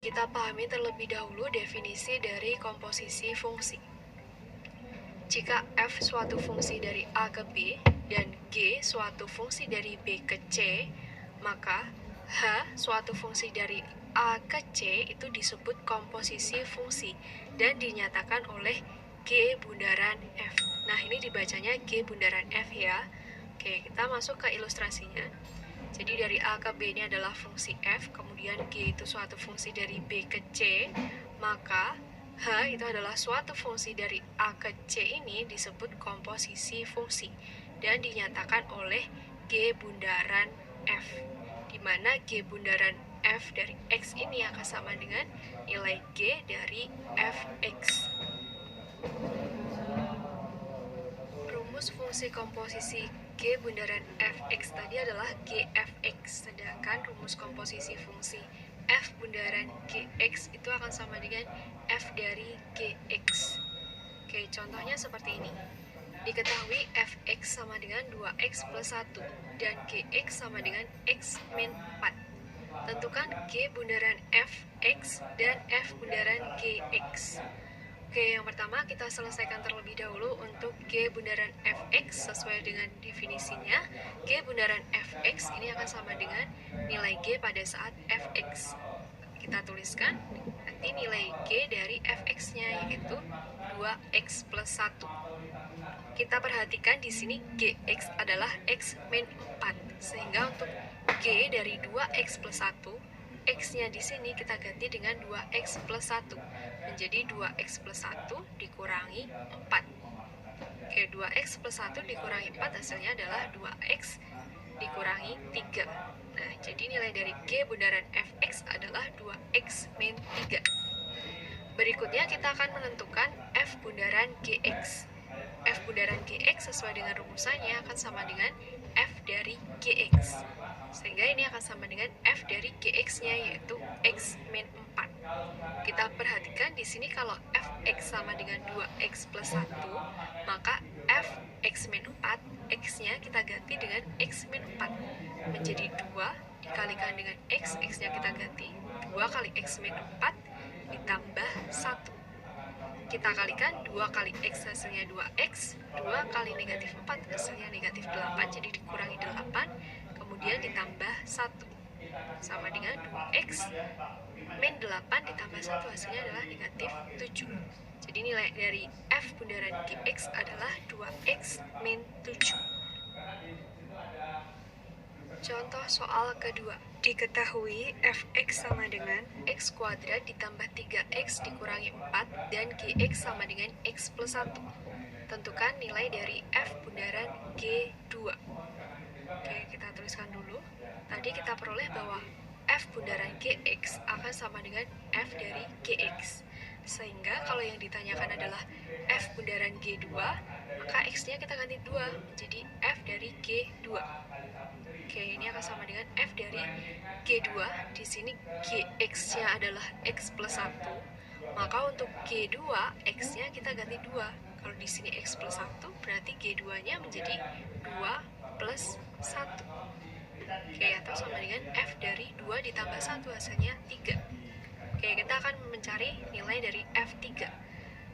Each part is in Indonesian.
Kita pahami terlebih dahulu definisi dari komposisi fungsi. Jika f suatu fungsi dari A ke B dan G suatu fungsi dari B ke C, maka H suatu fungsi dari A ke C itu disebut komposisi fungsi dan dinyatakan oleh G bundaran F. Nah, ini dibacanya G bundaran F ya. Oke, kita masuk ke ilustrasinya. Jadi dari A ke B ini adalah fungsi F, kemudian G itu suatu fungsi dari B ke C, maka H itu adalah suatu fungsi dari A ke C ini disebut komposisi fungsi dan dinyatakan oleh G bundaran F, di mana G bundaran F dari X ini akan sama dengan nilai G dari Fx. Rumus fungsi komposisi G bundaran Fx tadi adalah Gfx, sedangkan rumus komposisi fungsi F bundaran Gx itu akan sama dengan F dari Gx. Oke, contohnya seperti ini. Diketahui Fx sama dengan 2x plus 1 dan Gx sama dengan x min 4. Tentukan G bundaran Fx dan F bundaran Gx. Oke, yang pertama kita selesaikan terlebih dahulu untuk G bundaran Fx sesuai dengan definisinya. G bundaran Fx ini akan sama dengan nilai G pada saat Fx. Kita tuliskan nanti nilai G dari Fx-nya yaitu 2x plus 1. Kita perhatikan di sini Gx adalah x min 4, sehingga untuk G dari 2x plus 1, X-nya di sini kita ganti dengan 2x plus 1, menjadi 2x plus 1 dikurangi 4. Oke, 2x plus 1 dikurangi 4 hasilnya adalah 2x dikurangi 3. Nah, jadi nilai dari G bundaran Fx adalah 2x min 3. Berikutnya kita akan menentukan F bundaran Gx. F bundaran Gx sesuai dengan rumusannya akan sama dengan F dari Gx. Sehingga ini akan sama dengan F dari Gx-nya yaitu x min 4. Kita perhatikan di sini kalau Fx sama dengan 2x plus 1, maka F x min 4, x-nya kita ganti dengan x min 4. Menjadi 2 dikalikan dengan x, x-nya kita ganti 2 kali x min 4 ditambah 1. Kita kalikan 2 kali x hasilnya 2x, 2 kali negatif 4 hasilnya negatif 8, jadi dikurangi 8, kemudian ditambah 1. Sama dengan 2x min 8 ditambah 1 hasilnya adalah negatif 7. Jadi nilai dari F bundaran Gx adalah 2x min 7. Contoh soal kedua. Diketahui Fx sama dengan x kuadrat ditambah 3x dikurangi 4 dan Gx sama dengan x plus 1. Tentukan nilai dari F bundaran G2. Oke, kita tuliskan dulu. Tadi kita peroleh bahwa F bundaran Gx akan sama dengan F dari Gx. Sehingga kalau yang ditanyakan adalah F bundaran G2, maka X-nya kita ganti 2 menjadi F dari G2. Oke, ini akan sama dengan F dari G2. Di sini Gx-nya adalah X plus 1. Maka untuk G2, X-nya kita ganti 2. Kalau di sini X plus 1, berarti G2-nya menjadi 2 plus 1. Oke, atau sama dengan F dari 2 ditambah 1 hasilnya 3. Oke, kita akan mencari nilai dari F3.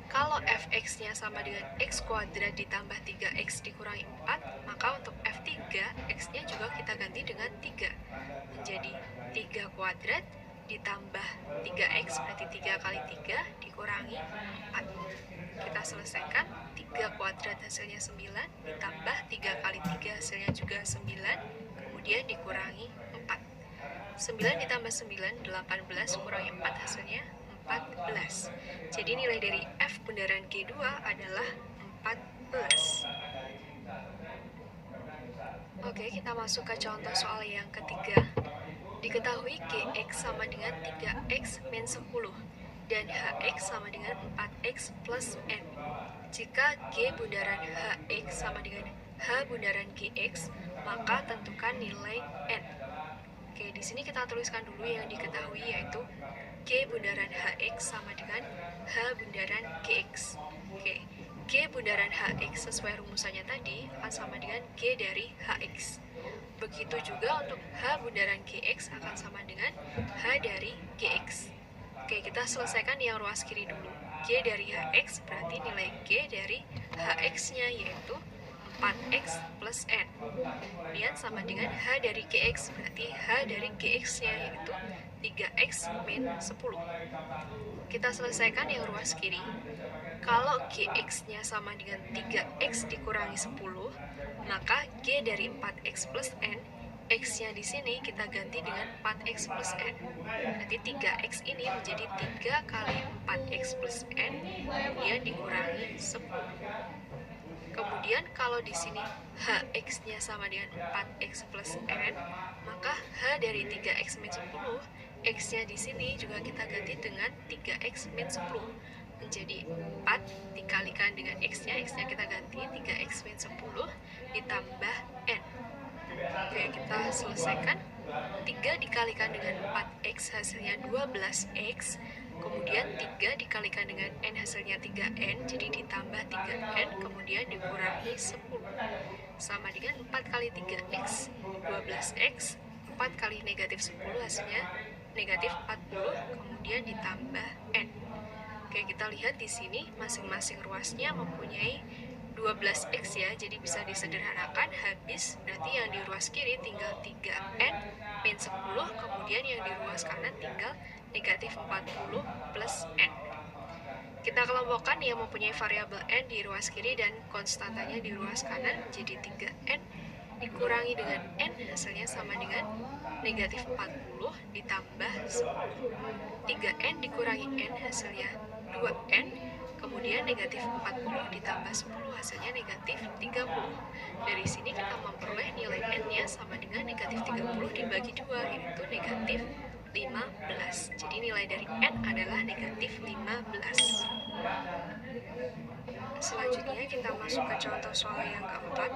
Kalau Fx-nya sama dengan x kuadrat ditambah 3x dikurangi 4, maka untuk F3, x-nya juga kita ganti dengan 3. Menjadi 3 kuadrat ditambah 3x, berarti 3 kali 3 dikurangi 4. Kita selesaikan, 3 kuadrat hasilnya 9, ditambah 3 kali 3 hasilnya juga 9, kemudian dikurangi 4. 9 ditambah 9, 18, kurangi 4 hasilnya 14. Jadi nilai dari F bundaran G2 adalah 14. Oke, kita masuk ke contoh soal yang ketiga. Diketahui Gx sama dengan 3x min 10 dan Hx sama dengan 4x plus n. Jika G bundaran Hx sama dengan H bundaran Gx, maka tentukan nilai n. Oke, di sini kita tuliskan dulu yang diketahui yaitu G bundaran Hx sama dengan H bundaran Gx. Oke, G bundaran Hx sesuai rumusannya tadi akan sama dengan G dari Hx. Begitu juga untuk H bundaran Gx akan sama dengan H dari Gx. Kita selesaikan yang ruas kiri dulu. G dari Hx berarti nilai G dari Hx-nya yaitu 4x plus N. Kemudian sama dengan H dari Gx berarti H dari Gx-nya yaitu 3x min 10. Kita selesaikan yang ruas kiri. Kalau Gx-nya sama dengan 3x dikurangi 10, maka G dari 4x plus N, X-nya di sini kita ganti dengan 4x plus N. Nanti 3x ini menjadi 3 kali 4x plus N, kemudian dikurangi 10. Kemudian kalau di sini Hx-nya sama dengan 4x plus N, maka H dari 3x min 10, X-nya di sini juga kita ganti dengan 3x min 10. Menjadi 4 dikalikan dengan X-nya kita ganti 3x min 10 ditambah N. Oke, kita selesaikan. 3 dikalikan dengan 4x hasilnya 12x. Kemudian 3 dikalikan dengan N hasilnya 3N, jadi ditambah 3N, kemudian dikurangi 10. Sama dengan 4 kali 3x, 12x, 4 kali negatif 10 hasilnya negatif 40, kemudian ditambah N. Oke, kita lihat di sini masing-masing ruasnya mempunyai 12x ya, jadi bisa disederhanakan habis, berarti yang di ruas kiri tinggal 3N min 10, kemudian yang di ruas kanan tinggal negatif 40 plus N. Kita kelompokkan yang mempunyai variabel N di ruas kiri dan konstantanya di ruas kanan menjadi 3N dikurangi dengan N hasilnya sama dengan negatif 40 ditambah 10. 3N dikurangi N hasilnya 2N, kemudian negatif 40 ditambah 10 hasilnya negatif 30. Dari sini kita memperoleh nilai N-nya sama dengan negatif 30 dibagi 2, yaitu negatif 15. Jadi nilai dari N adalah negatif 15. Selanjutnya kita masuk ke contoh soal yang keempat.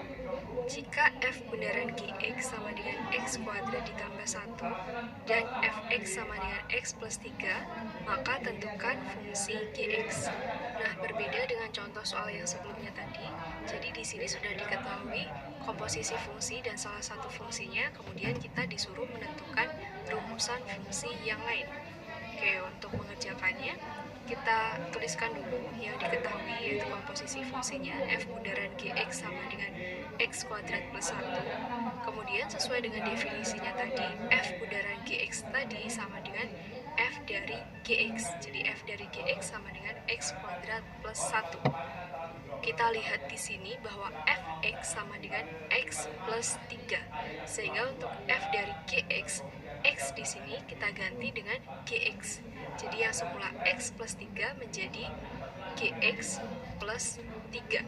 Jika f bundaran Gx sama dengan x kuadrat ditambah 1 dan fx sama dengan x plus 3, maka tentukan fungsi Gx. Nah, berbeda dengan contoh soal yang sebelumnya tadi. Jadi di sini sudah diketahui komposisi fungsi dan salah satu fungsinya, kemudian kita disuruh menentukan rumusan fungsi yang lain. Oke, untuk mengerjakannya kita tuliskan dulu yang diketahui yaitu komposisi fungsinya f bundaran Gx sama dengan x kuadrat plus 1. Kemudian sesuai dengan definisinya tadi, f bundaran Gx tadi sama dengan f dari Gx. Jadi f dari Gx sama dengan x kuadrat plus 1. Kita lihat di sini bahwa fx sama dengan x plus 3. Sehingga untuk f dari Gx, x di sini kita ganti dengan Gx. Jadi yang semula x plus 3 menjadi Gx plus 3.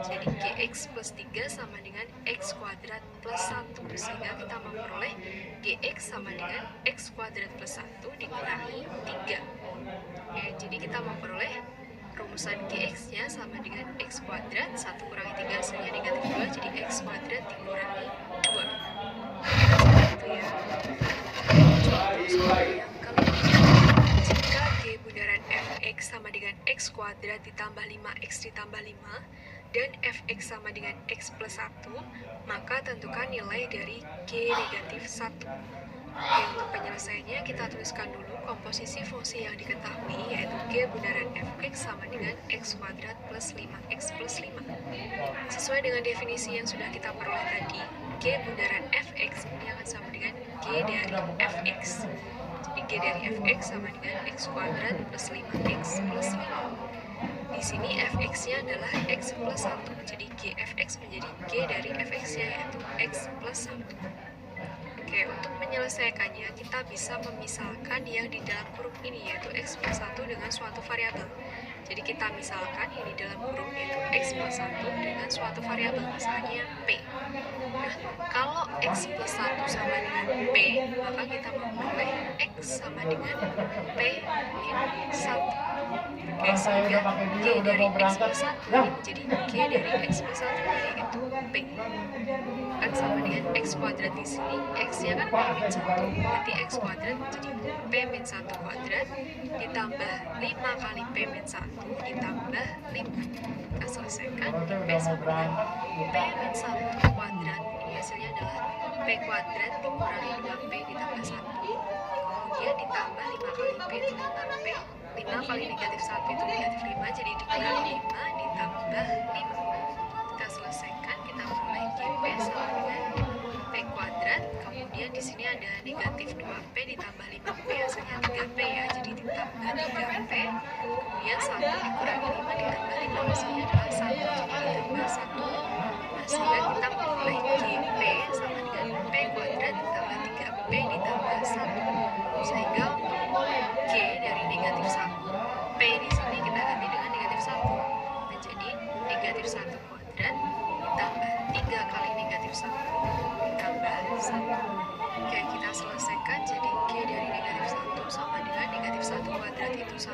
Jadi Gx plus 3 sama dengan x kuadrat plus 1. Sehingga kita memperoleh Gx sama dengan x kuadrat plus 1 dikurangi 3. Oke, jadi kita memperoleh rumusan Gx-nya sama dengan x kuadrat, 1 kurangi 3 hasilnya negatif 2, jadi x kuadrat dikurangi 2. Itu ya. Contoh soal yang kelima. Jika G bundaran fx sama dengan x kuadrat ditambah 5x ditambah 5 dan fx sama dengan x plus 1, maka tentukan nilai dari G negatif 1. Oke, untuk penyelesaiannya kita tuliskan dulu komposisi fungsi yang diketahui yaitu G bundaran fx sama dengan x kuadrat plus 5x plus 5. Sesuai dengan definisi yang sudah kita peroleh tadi, G bundaran fx ini akan sama dengan G dari fx. Jadi G dari fx sama dengan x kuadrat plus 5x plus 5. Di sini fx-nya adalah x plus 1. Jadi G fx menjadi G dari fx-nya yaitu x plus 1. Oke, untuk menyelesaikannya, kita bisa memisahkan yang di dalam kurung ini, yaitu x plus 1 dengan suatu variabel. Jadi kita misalkan yang di dalam kurung yaitu x plus 1 dengan suatu variabel, misalnya p. Nah, kalau x plus 1 sama dengan p, maka kita memperoleh x sama dengan p min 1. Oke, sehingga G dari x plus 1 ini menjadi G dari x plus 1 yaitu p. Kan sama dengan x kuadrat di sini, x-nya kan p min 1, berarti x kuadrat menjadi p min 1 kuadrat ditambah 5 kali p min 1 ditambah 5. Kita selesaikan, p sama dengan p min 1 kuadrat. Ini hasilnya adalah p kuadrat dikurangi 2p ditambah 1, kemudian ditambah 5 kali p itu 5p 5 kali negatif 1 itu negatif 5, jadi dikurangi 5 ditambah 5. Kita selesaikan, kita mulai GP sama dengan P kuadrat. Kemudian di sini ada negatif 2P ditambah 5P, hasilnya 3P ya, jadi ditambah 3P. Kemudian 1 dikurangi 5 ditambah 5, hasilnya adalah 1, jadi ditambah 1. Nah, sehingga kita mulai GP sama dengan P kuadrat ditambah 3P ditambah 1. Sehingga untuk G dari negatif 1, P di sini kita ganti dengan negatif 1, menjadi negatif 1 kuadrat ditambah 3 kali negatif 1 ditambah 1. Oke, kita selesaikan, jadi G dari negatif 1 sama dengan negatif 1 kuadrat itu 1.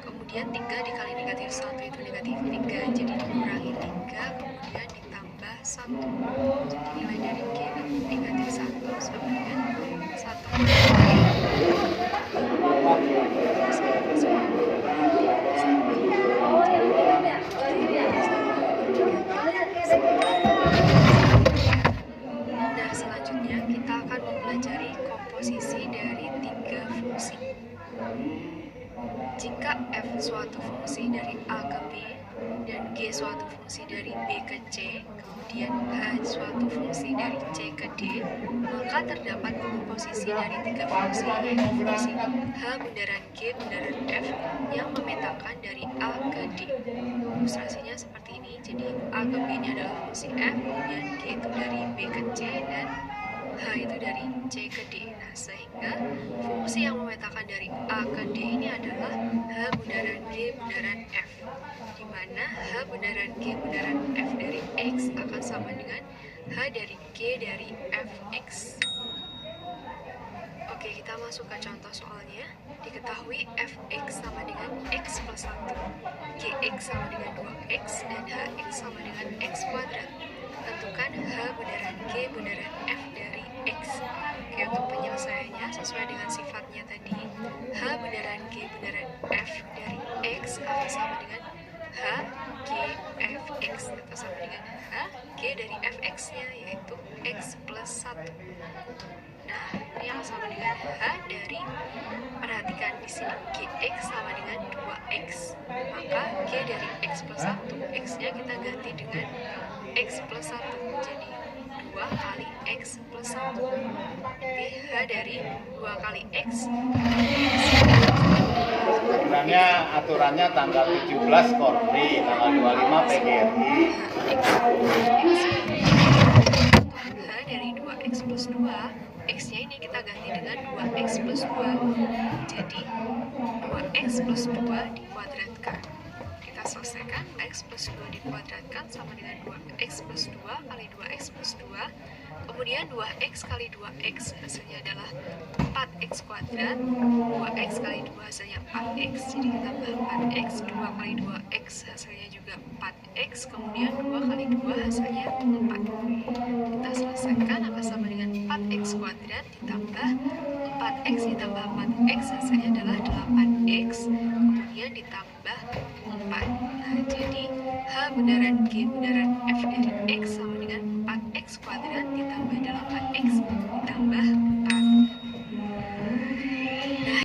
Kemudian 3 dikali negatif 1 itu negatif 3, jadi dikurangi 3, kemudian ditambah 1. Jadi nilai dari G negatif 1 sama dengan 1. Nah, selanjutnya kita akan mempelajari komposisi dari 3 fungsi. Jika f suatu fungsi dari a ke b dan g suatu fungsi dari b ke c, kemudian h suatu fungsi dari c ke d, maka terdapat komposisi dari 3 fungsi, yaitu fungsi h bundaran g bundaran f yang memetakan dari a ke d. Ilustrasinya seperti ini, jadi a ke b ini adalah fungsi f, kemudian g itu dari b ke c, dan h itu dari c ke d. Nah, sehingga fungsi yang memetakan dari a ke d ini adalah h bundaran g bundaran f, di mana h bundaran g bundaran f dari x akan sama dengan h dari g dari fx. Oke, kita masuk ke contoh soalnya. Diketahui fx sama dengan x plus 1, gx sama dengan 2x, dan hx sama dengan x kuadrat. Tentukan h bundaran g bundaran f dari x. Oke, untuk penyelesaiannya sesuai dengan sifatnya tadi, h bundaran g bundaran f dari x akan sama dengan h g fx, atau sama dengan h g dari fx-nya, yaitu x plus 1. Nah, ini yang sama dengan h dari, perhatikan di sini gx sama dengan 2x, maka g dari x plus 1, x-nya kita ganti dengan x plus 1, jadi 2 kali x plus 1. Jadi h dari 2 kali x, sebenarnya aturannya tanggal 17 Korpri, tanggal 25 PGRI. h dari 2x plus 2, x-nya ini kita ganti dengan 2x plus 2, jadi 2x plus 2 dikuadratkan. Kita selesaikan, x plus 2 dikuadratkan sama dengan 2x plus 2 kali 2x plus 2, kemudian 2x kali 2x hasilnya adalah 4x kuadrat, 2x kali 2 hasilnya 4x, jadi kita tambah 4x, 2 kali 2x hasilnya juga 4x, kemudian 2 kali 2 hasilnya 4. Kita selesaikan, akan sama dengan 4x kuadrat ditambah 4x ditambah 4x hasilnya adalah 8x, kemudian ditambah 4. Nah, jadi h bundaran g bundaran f dari x sama dengan 4x kuadrat ditambah 8x